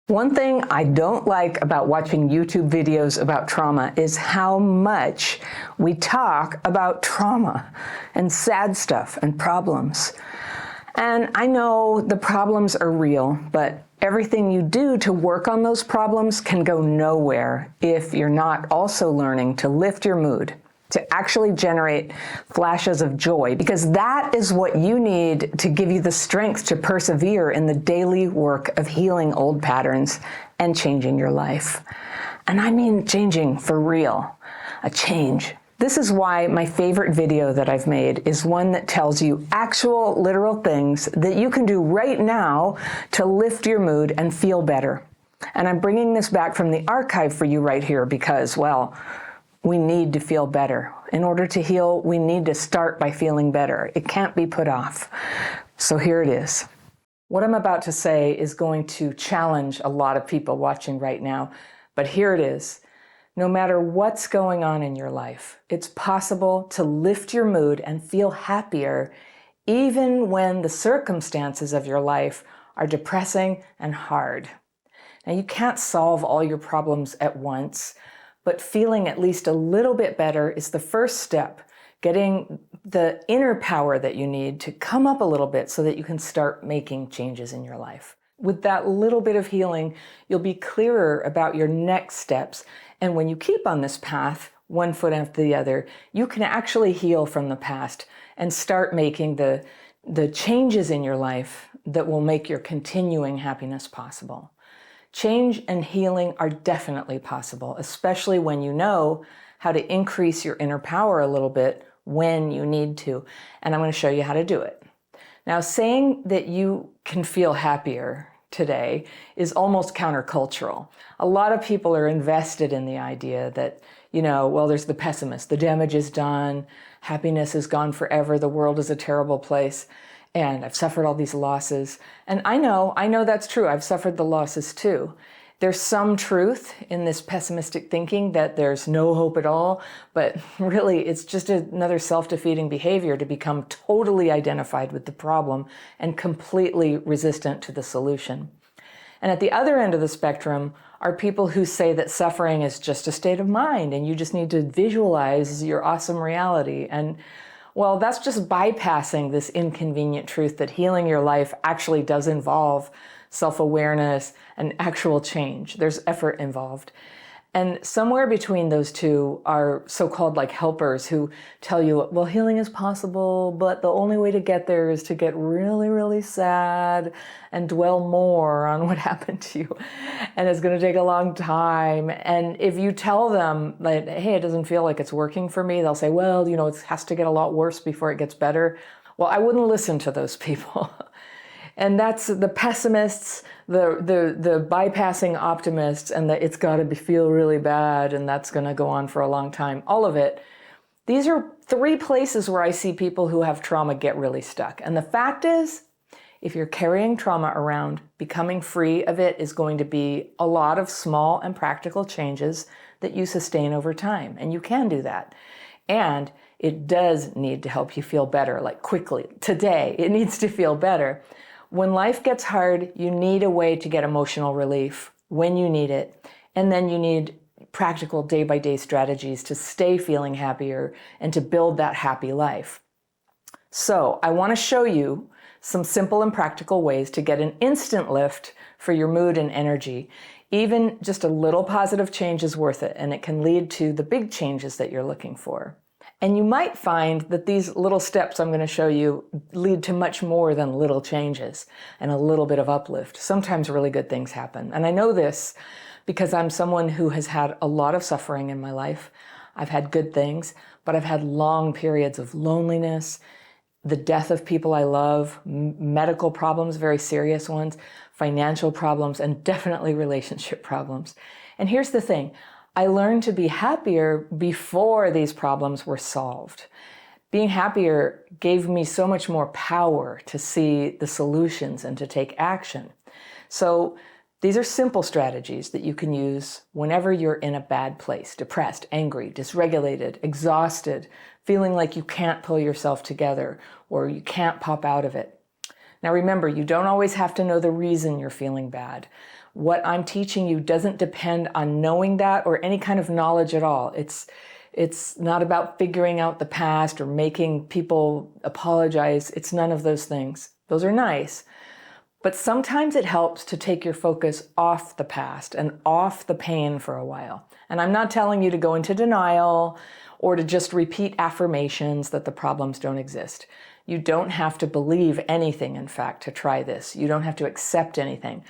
One thing I don't like about watching YouTube videos about trauma is how much we talk about trauma and sad stuff and problems. And I know the problems are real, but everything you do to work on those problems can go nowhere if you're not also learning to lift your mood, to actually generate flashes of joy, because that is what you need to give you the strength to persevere in the daily work of healing old patterns and changing your life. And I mean changing for real, a change. This is why my favorite video that I've made is one that tells you actual literal things that you can do right now to lift your mood and feel better. And I'm bringing this back from the archive for you right here because, well, we need to feel better. In order to heal, we need to start by feeling better. It can't be put off. So here it is. What I'm about to say is going to challenge a lot of people watching right now, but here it is. No matter what's going on in your life, it's possible to lift your mood and feel happier even when the circumstances of your life are depressing and hard. Now, you can't solve all your problems at once, but feeling at least a little bit better is the first step, getting the inner power that you need to come up a little bit so that you can start making changes in your life. With that little bit of healing, you'll be clearer about your next steps. And when you keep on this path, one foot after the other, you can actually heal from the past and start making the changes in your life that will make your continuing happiness possible. Change and healing are definitely possible, especially when you know how to increase your inner power a little bit when you need to. And I'm going to show you how to do it. Now, saying that you can feel happier today is almost countercultural. A lot of people are invested in the idea that, well, there's the pessimist, the damage is done, happiness is gone forever, the world is a terrible place, and I've suffered all these losses. And I know that's true. I've suffered the losses too. There's some truth in this pessimistic thinking that there's no hope at all, but really it's just another self-defeating behavior to become totally identified with the problem and completely resistant to the solution. And at the other end of the spectrum are people who say that suffering is just a state of mind and you just need to visualize your awesome reality. And well, that's just bypassing this inconvenient truth that healing your life actually does involve self-awareness and actual change. There's effort involved. And somewhere between those two are so-called helpers who tell you, well, healing is possible, but the only way to get there is to get really, really sad and dwell more on what happened to you. And it's going to take a long time. And if you tell them that, hey, it doesn't feel like it's working for me, they'll say, well, it has to get a lot worse before it gets better. Well, I wouldn't listen to those people. And that's the pessimists, the bypassing optimists, and that it's got to feel really bad and that's going to go on for a long time. All of it. These are three places where I see people who have trauma get really stuck. And the fact is, if you're carrying trauma around, becoming free of it is going to be a lot of small and practical changes that you sustain over time. And you can do that. And it does need to help you feel better, quickly. Today, it needs to feel better. When life gets hard, you need a way to get emotional relief when you need it. And then you need practical day-by-day strategies to stay feeling happier and to build that happy life. So I want to show you some simple and practical ways to get an instant lift for your mood and energy. Even just a little positive change is worth it, and it can lead to the big changes that you're looking for. And you might find that these little steps I'm going to show you lead to much more than little changes and a little bit of uplift. Sometimes really good things happen. And I know this because I'm someone who has had a lot of suffering in my life. I've had good things, but I've had long periods of loneliness, the death of people I love, medical problems, very serious ones, financial problems, and definitely relationship problems. And here's the thing. I learned to be happier before these problems were solved. Being happier gave me so much more power to see the solutions and to take action. So these are simple strategies that you can use whenever you're in a bad place, depressed, angry, dysregulated, exhausted, feeling like you can't pull yourself together or you can't pop out of it. Now remember, you don't always have to know the reason you're feeling bad. What I'm teaching you doesn't depend on knowing that or any kind of knowledge at all. It's not about figuring out the past or making people apologize. It's none of those things. Those are nice. But sometimes it helps to take your focus off the past and off the pain for a while. And I'm not telling you to go into denial or to just repeat affirmations that the problems don't exist. You don't have to believe anything, in fact, to try this. You don't have to accept anything.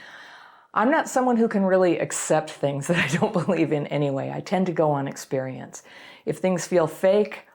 I'm not someone who can really accept things that I don't believe in anyway. I tend to go on experience. If things feel fake,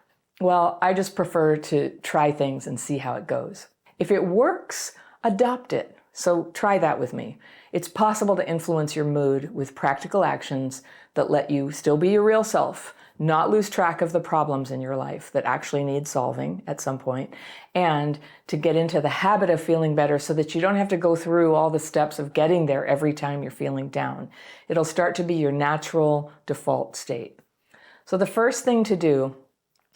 well, I just prefer to try things and see how it goes. If it works, adopt it. So try that with me. It's possible to influence your mood with practical actions that let you still be your real self, not lose track of the problems in your life that actually need solving at some point, and to get into the habit of feeling better so that you don't have to go through all the steps of getting there every time you're feeling down. It'll start to be your natural default state. So the first thing to do,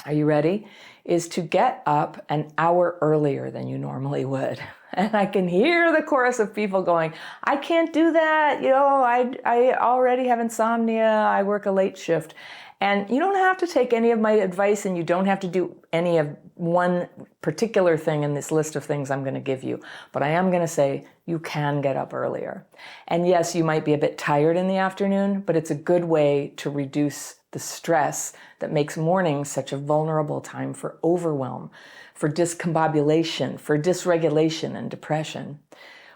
are you ready, is to get up an hour earlier than you normally would. And I can hear the chorus of people going, I can't do that. I already have insomnia. I work a late shift. And you don't have to take any of my advice, and you don't have to do any of one particular thing in this list of things I'm going to give you. But I am going to say you can get up earlier. And yes, you might be a bit tired in the afternoon, but it's a good way to reduce the stress that makes mornings such a vulnerable time for overwhelm, for discombobulation, for dysregulation and depression.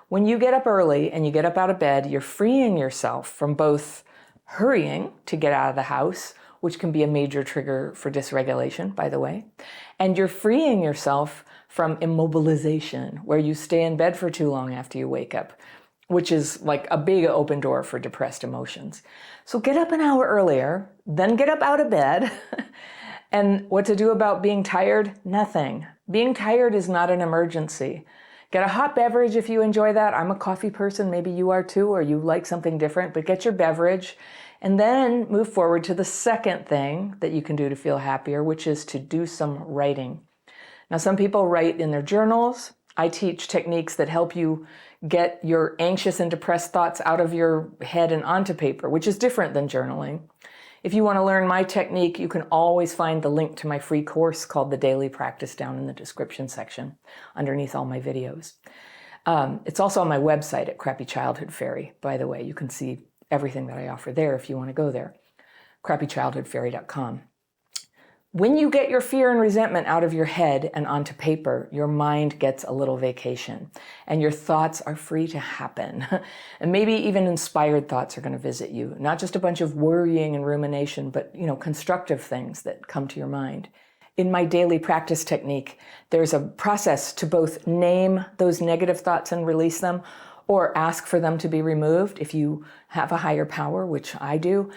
When you get up early and you get up out of bed, you're freeing yourself from both hurrying to get out of the house, which can be a major trigger for dysregulation, by the way, and you're freeing yourself from immobilization, where you stay in bed for too long after you wake up, which is like a big open door for depressed emotions. So get up an hour earlier, then get up out of bed. And what to do about being tired? Nothing. Being tired is not an emergency. Get a hot beverage if you enjoy that. I'm a coffee person. Maybe you are too, or you like something different, but get your beverage and then move forward to the second thing that you can do to feel happier, which is to do some writing. Now, some people write in their journals. I teach techniques that help you get your anxious and depressed thoughts out of your head and onto paper, which is different than journaling. If you want to learn my technique, you can always find the link to my free course called The Daily Practice down in the description section underneath all my videos. It's also on my website at Crappy Childhood Fairy, by the way. You can see everything that I offer there if you want to go there, crappychildhoodfairy.com. When you get your fear and resentment out of your head and onto paper, your mind gets a little vacation and your thoughts are free to happen. And maybe even inspired thoughts are going to visit you, not just a bunch of worrying and rumination, but constructive things that come to your mind. In my daily practice technique, there's a process to both name those negative thoughts and release them, or ask for them to be removed if you have a higher power, which I do.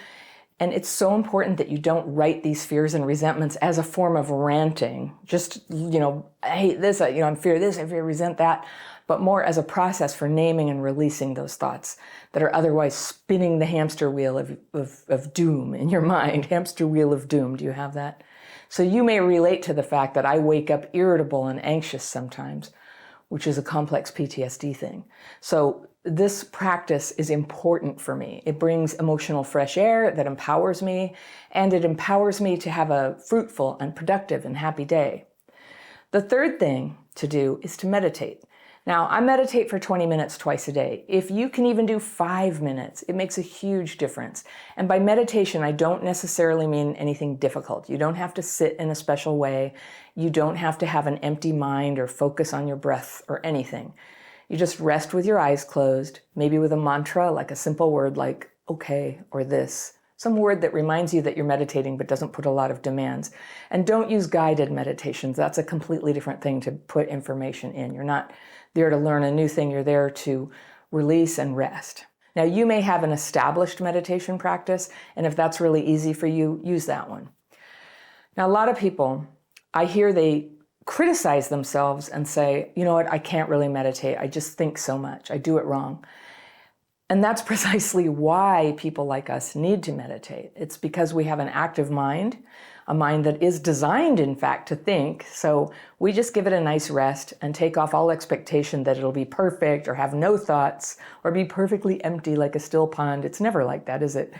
And it's so important that you don't write these fears and resentments as a form of ranting. Just, I hate this, I fear this, I fear resent that, but more as a process for naming and releasing those thoughts that are otherwise spinning the hamster wheel of doom in your mind. Hamster wheel of doom, do you have that? So you may relate to the fact that I wake up irritable and anxious sometimes, which is a complex PTSD thing. So this practice is important for me. It brings emotional fresh air that empowers me, and it empowers me to have a fruitful and productive and happy day. The third thing to do is to meditate. Now, I meditate for 20 minutes twice a day. If you can even do 5 minutes, it makes a huge difference. And by meditation, I don't necessarily mean anything difficult. You don't have to sit in a special way. You don't have to have an empty mind or focus on your breath or anything. You just rest with your eyes closed, maybe with a mantra, like a simple word like okay or this. Some word that reminds you that you're meditating but doesn't put a lot of demands. And don't use guided meditations. That's a completely different thing to put information in. You're not there to learn a new thing. You're there to release and rest. Now, you may have an established meditation practice, and if that's really easy for you, use that one. Now, a lot of people, I hear they criticize themselves and say, you know what, I can't really meditate. I just think so much. I do it wrong. And that's precisely why people like us need to meditate. It's because we have an active mind. a mind that is designed, in fact, to think. So we just give it a nice rest and take off all expectation that it'll be perfect or have no thoughts or be perfectly empty like a still pond. It's never like that, is it?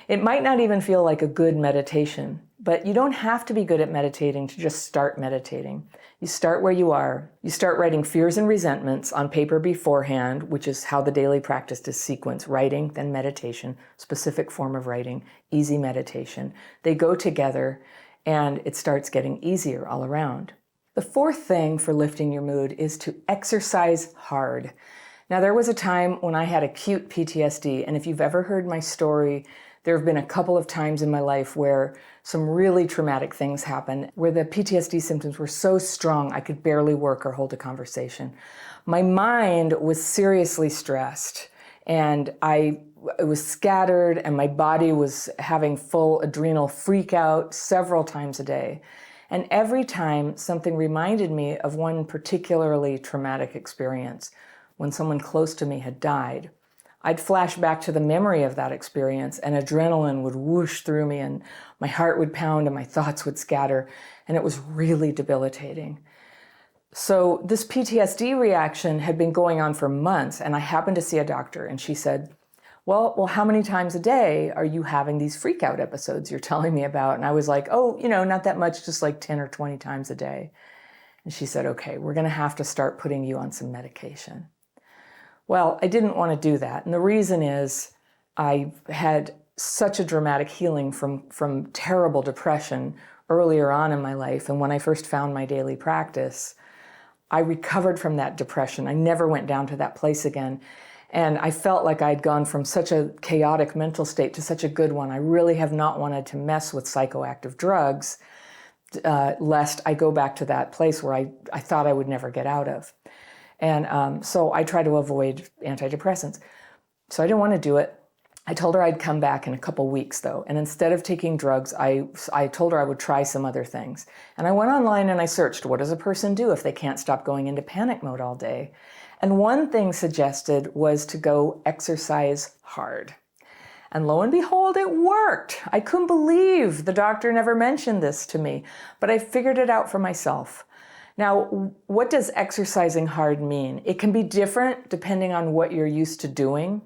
It might not even feel like a good meditation, but you don't have to be good at meditating to just start meditating. You start where you are. You start writing fears and resentments on paper beforehand, which is how the daily practice is sequenced: writing, then meditation, specific form of writing, easy meditation. They go together and it starts getting easier all around. The fourth thing for lifting your mood is to exercise hard. Now, there was a time when I had acute PTSD, and if you've ever heard my story, there have been a couple of times in my life where some really traumatic things happened, where the PTSD symptoms were so strong I could barely work or hold a conversation. My mind was seriously stressed, and it was scattered, and my body was having full adrenal freak out several times a day. And every time something reminded me of one particularly traumatic experience, when someone close to me had died, I'd flash back to the memory of that experience, and adrenaline would whoosh through me, and my heart would pound and my thoughts would scatter, and it was really debilitating. So this PTSD reaction had been going on for months, and I happened to see a doctor, and she said, well, how many times a day are you having these freak out episodes you're telling me about? And I was like, not that much, just like 10 or 20 times a day. And she said, okay, we're going to have to start putting you on some medication. Well, I didn't want to do that. And the reason is I had such a dramatic healing from terrible depression earlier on in my life. And when I first found my daily practice, I recovered from that depression. I never went down to that place again. And I felt like I'd gone from such a chaotic mental state to such a good one. I really have not wanted to mess with psychoactive drugs, lest I go back to that place where I thought I would never get out of. And so I try to avoid antidepressants. So I didn't want to do it. I told her I'd come back in a couple weeks, though. And instead of taking drugs, I told her I would try some other things. And I went online and I searched, what does a person do if they can't stop going into panic mode all day? And one thing suggested was to go exercise hard. And lo and behold, it worked. I couldn't believe the doctor never mentioned this to me, but I figured it out for myself. Now, what does exercising hard mean? It can be different depending on what you're used to doing,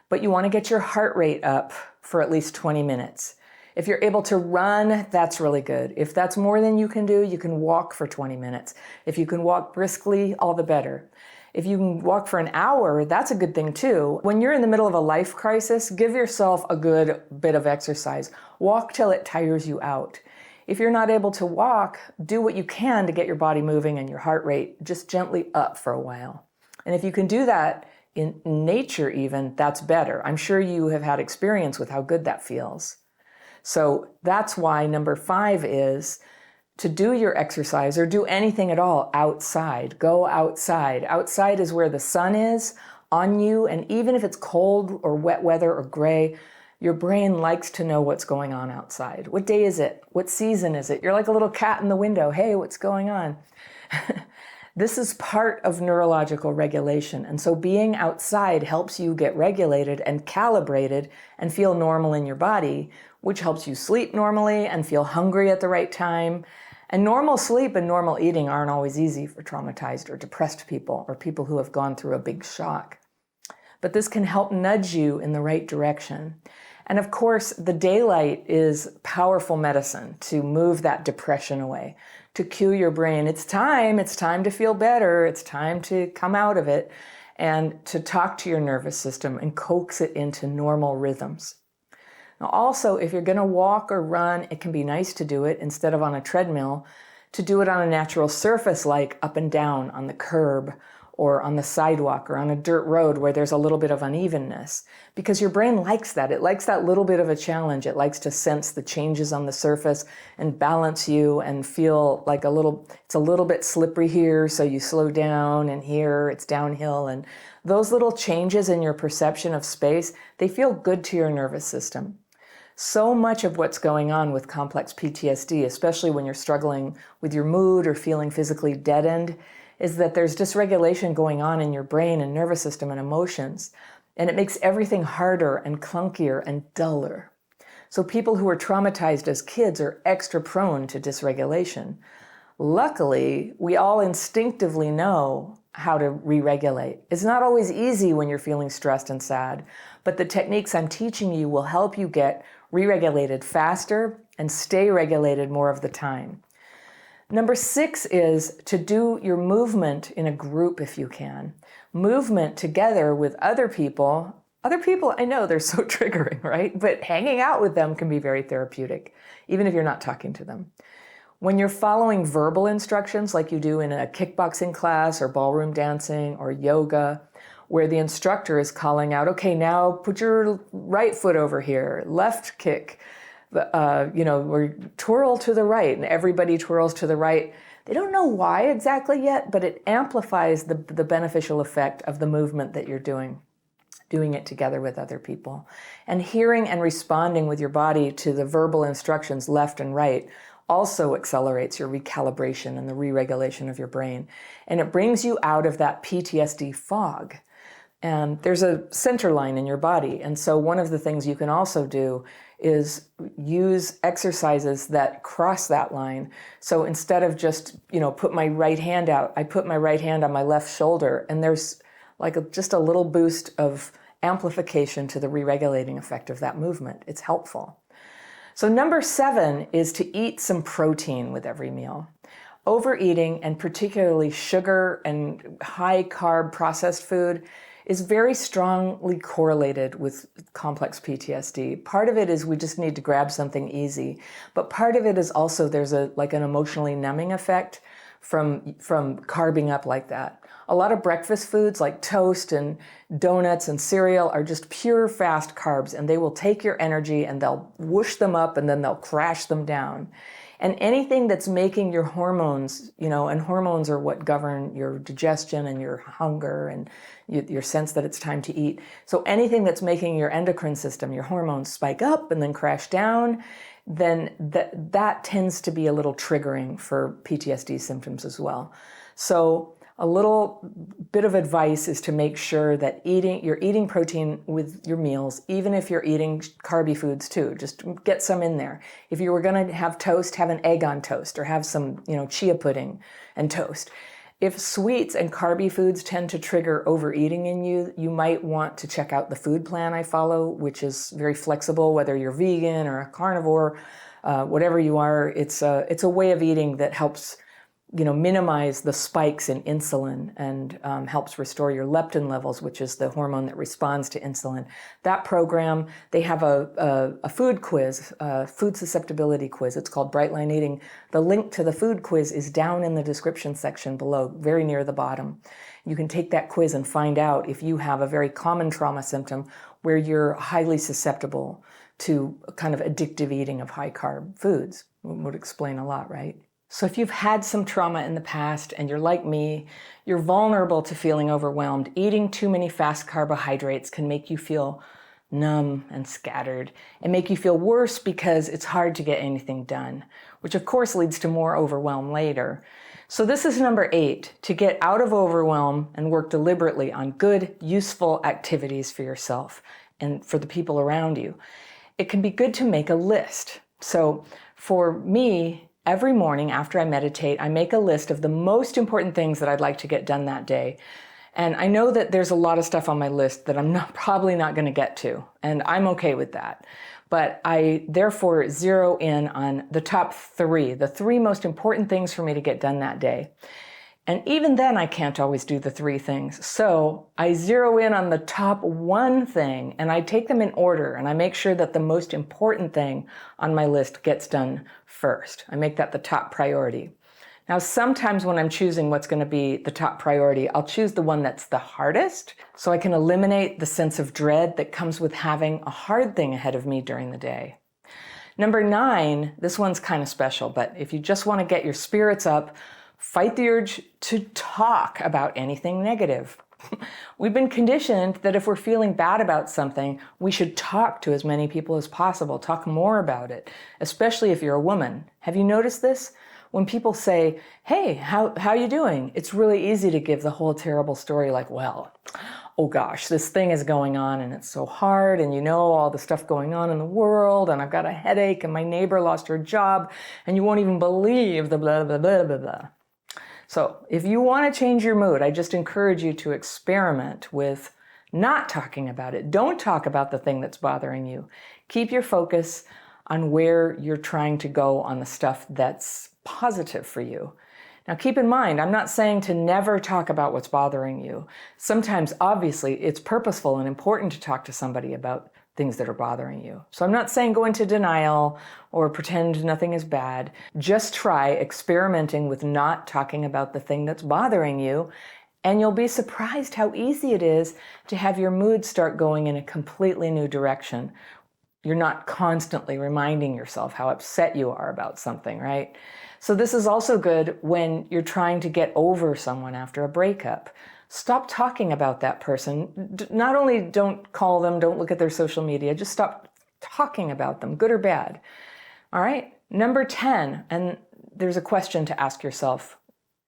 but you want to get your heart rate up for at least 20 minutes. If you're able to run, that's really good. If that's more than you can do, you can walk for 20 minutes. If you can walk briskly, all the better. If you can walk for an hour, that's a good thing too. When you're in the middle of a life crisis, give yourself a good bit of exercise. Walk till it tires you out. If you're not able to walk, do what you can to get your body moving and your heart rate just gently up for a while. And if you can do that in nature even, that's better. I'm sure you have had experience with how good that feels. So that's why number 5 is to do your exercise or do anything at all outside. Go outside. Outside is where the sun is on you, and even if it's cold or wet weather or gray, your brain likes to know what's going on outside. What day is it? What season is it? You're like a little cat in the window. Hey, what's going on? This is part of neurological regulation. And so being outside helps you get regulated and calibrated and feel normal in your body, which helps you sleep normally and feel hungry at the right time. And normal sleep and normal eating aren't always easy for traumatized or depressed people or people who have gone through a big shock. But this can help nudge you in the right direction. And of course, the daylight is powerful medicine to move that depression away, to cue your brain. It's time to feel better. It's time to come out of it and to talk to your nervous system and coax it into normal rhythms. Now also, if you're going to walk or run, it can be nice to do it instead of on a treadmill, to do it on a natural surface like up and down on the curb or on the sidewalk or on a dirt road where there's a little bit of unevenness, because your brain likes that. It likes that little bit of a challenge. It likes to sense the changes on the surface and balance you and feel like it's a little bit slippery here, so you slow down, and here it's downhill. And those little changes in your perception of space, they feel good to your nervous system. So much of what's going on with complex PTSD, especially when you're struggling with your mood or feeling physically deadened, is that there's dysregulation going on in your brain and nervous system and emotions, and it makes everything harder and clunkier and duller. So people who are traumatized as kids are extra prone to dysregulation. Luckily, we all instinctively know how to re-regulate. It's not always easy when you're feeling stressed and sad, but the techniques I'm teaching you will help you get re-regulated faster and stay regulated more of the time. Number 6 is to do your movement in a group if you can. Movement together with other people. Other people, I know they're so triggering, right? But hanging out with them can be very therapeutic, even if you're not talking to them. When you're following verbal instructions like you do in a kickboxing class or ballroom dancing or yoga, where the instructor is calling out, okay, now put your right foot over here, left kick, or twirl to the right, and everybody twirls to the right. They don't know why exactly yet, but it amplifies the beneficial effect of the movement that you're doing it together with other people. And hearing and responding with your body to the verbal instructions left and right also accelerates your recalibration and the re-regulation of your brain. And it brings you out of that PTSD fog. And there's a center line in your body. And so one of the things you can also do is use exercises that cross that line. So instead of just, put my right hand out, I put my right hand on my left shoulder, and there's just a little boost of amplification to the re-regulating effect of that movement. It's helpful. So number 7 is to eat some protein with every meal. Overeating, and particularly sugar and high carb processed food, is very strongly correlated with complex PTSD. Part of it is we just need to grab something easy, but part of it is also there's an emotionally numbing effect from carbing up like that. A lot of breakfast foods like toast and donuts and cereal are just pure fast carbs, and they will take your energy and they'll whoosh them up and then they'll crash them down. And anything that's making your hormones, and hormones are what govern your digestion and your hunger and your sense that it's time to eat. So anything that's making your endocrine system, your hormones spike up and then crash down, then that tends to be a little triggering for PTSD symptoms as well. So a little bit of advice is to make sure that you're eating protein with your meals, even if you're eating carby foods too. Just get some in there. If you were going to have toast, have an egg on toast, or have some, chia pudding and toast. If sweets and carby foods tend to trigger overeating in you, you might want to check out the food plan I follow, which is very flexible, whether you're vegan or a carnivore, whatever you are. It's a way of eating that helps minimize the spikes in insulin and helps restore your leptin levels, which is the hormone that responds to insulin. That program, they have a food quiz, food susceptibility quiz. It's called Bright Line Eating. The link to the food quiz is down in the description section below, very near the bottom. You can take that quiz and find out if you have a very common trauma symptom where you're highly susceptible to kind of addictive eating of high carb foods. It would explain a lot, right? So if you've had some trauma in the past and you're like me, you're vulnerable to feeling overwhelmed. Eating too many fast carbohydrates can make you feel numb and scattered and make you feel worse because it's hard to get anything done, which of course leads to more overwhelm later. So this is number 8, to get out of overwhelm and work deliberately on good, useful activities for yourself and for the people around you. It can be good to make a list. So for me, every morning after I meditate, I make a list of the most important things that I'd like to get done that day. And I know that there's a lot of stuff on my list that I'm probably not going to get to, and I'm okay with that. But I therefore zero in on the top 3, the 3 most important things for me to get done that day. And even then, I can't always do the 3 things. So I zero in on the top 1 thing, and I take them in order, and I make sure that the most important thing on my list gets done first. I make that the top priority. Now, sometimes when I'm choosing what's going to be the top priority, I'll choose the one that's the hardest, so I can eliminate the sense of dread that comes with having a hard thing ahead of me during the day. Number 9, this one's kind of special, but if you just want to get your spirits up, fight the urge to talk about anything negative. We've been conditioned that if we're feeling bad about something, we should talk to as many people as possible, talk more about it, especially if you're a woman. Have you noticed this? When people say, hey, how you doing? It's really easy to give the whole terrible story like, well, oh gosh, this thing is going on and it's so hard, and you know all the stuff going on in the world, and I've got a headache, and my neighbor lost her job, and you won't even believe the blah, blah, blah, blah, blah. So if you want to change your mood, I just encourage you to experiment with not talking about it. Don't talk about the thing that's bothering you. Keep your focus on where you're trying to go on the stuff that's positive for you. Now keep in mind, I'm not saying to never talk about what's bothering you. Sometimes, obviously, it's purposeful and important to talk to somebody about things that are bothering you. So I'm not saying go into denial or pretend nothing is bad. Just try experimenting with not talking about the thing that's bothering you, and you'll be surprised how easy it is to have your mood start going in a completely new direction. You're not constantly reminding yourself how upset you are about something, right? So this is also good when you're trying to get over someone after a breakup. Stop talking about that person. Not only don't call them, don't look at their social media, just stop talking about them, good or bad. All right? Number 10, and there's a question to ask yourself.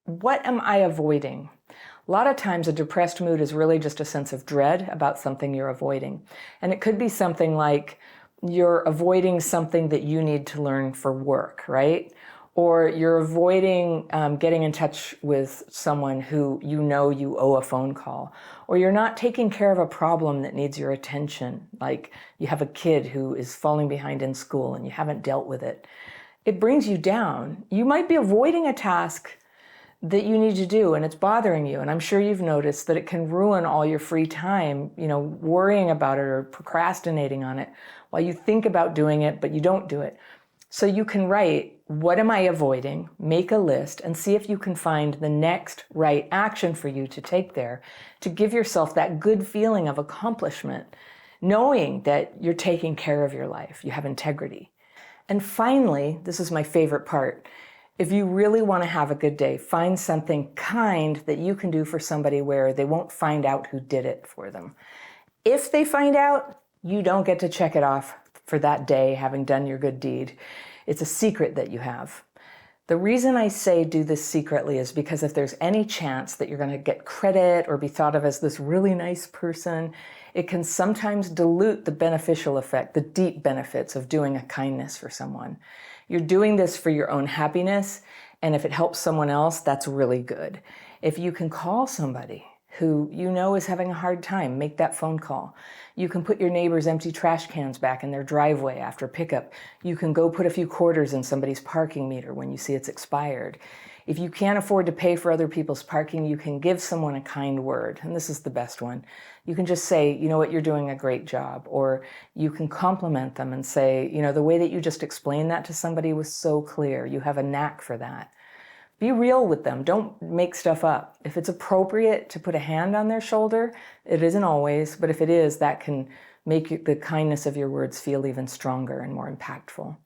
What am I avoiding? A lot of times a depressed mood is really just a sense of dread about something you're avoiding. And it could be something like you're avoiding something that you need to learn for work, right? Or you're avoiding getting in touch with someone who you know you owe a phone call. Or you're not taking care of a problem that needs your attention, like you have a kid who is falling behind in school and you haven't dealt with it. It brings you down. You might be avoiding a task that you need to do and it's bothering you. And I'm sure you've noticed that it can ruin all your free time, worrying about it or procrastinating on it while you think about doing it, but you don't do it. So you can write, what am I avoiding? Make a list and see if you can find the next right action for you to take there to give yourself that good feeling of accomplishment, knowing that you're taking care of your life, you have integrity. And finally, this is my favorite part. If you really want to have a good day, find something kind that you can do for somebody where they won't find out who did it for them. If they find out, you don't get to check it off for that day, having done your good deed. It's a secret that you have. The reason I say do this secretly is because if there's any chance that you're going to get credit or be thought of as this really nice person, it can sometimes dilute the beneficial effect, the deep benefits of doing a kindness for someone. You're doing this for your own happiness, and if it helps someone else, that's really good. If you can call somebody who you know is having a hard time, make that phone call. You can put your neighbor's empty trash cans back in their driveway after pickup. You can go put a few quarters in somebody's parking meter when you see it's expired. If you can't afford to pay for other people's parking, you can give someone a kind word, and this is the best one. You can just say, you know what, you're doing a great job, or you can compliment them and say, the way that you just explained that to somebody was so clear. You have a knack for that. Be real with them. Don't make stuff up. If it's appropriate to put a hand on their shoulder, it isn't always, but if it is, that can make the kindness of your words feel even stronger and more impactful.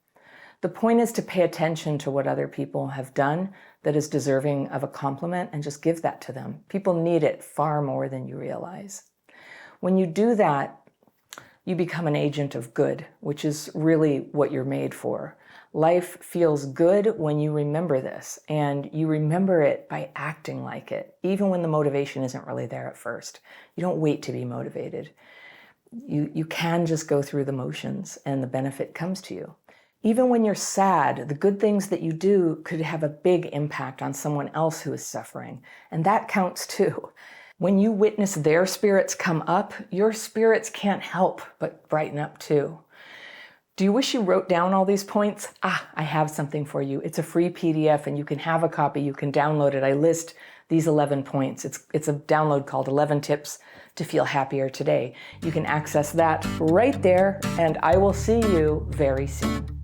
The point is to pay attention to what other people have done that is deserving of a compliment and just give that to them. People need it far more than you realize. When you do that, you become an agent of good, which is really what you're made for. Life feels good when you remember this, and you remember it by acting like it, even when the motivation isn't really there at first. You don't wait to be motivated. You can just go through the motions, and the benefit comes to you. Even when you're sad, the good things that you do could have a big impact on someone else who is suffering, and that counts too. When you witness their spirits come up, your spirits can't help but brighten up too. Do you wish you wrote down all these points? I have something for you. It's a free PDF and you can have a copy. You can download it. I list these 11 points. It's a download called 11 Tips to Feel Happier Today. You can access that right there, and I will see you very soon.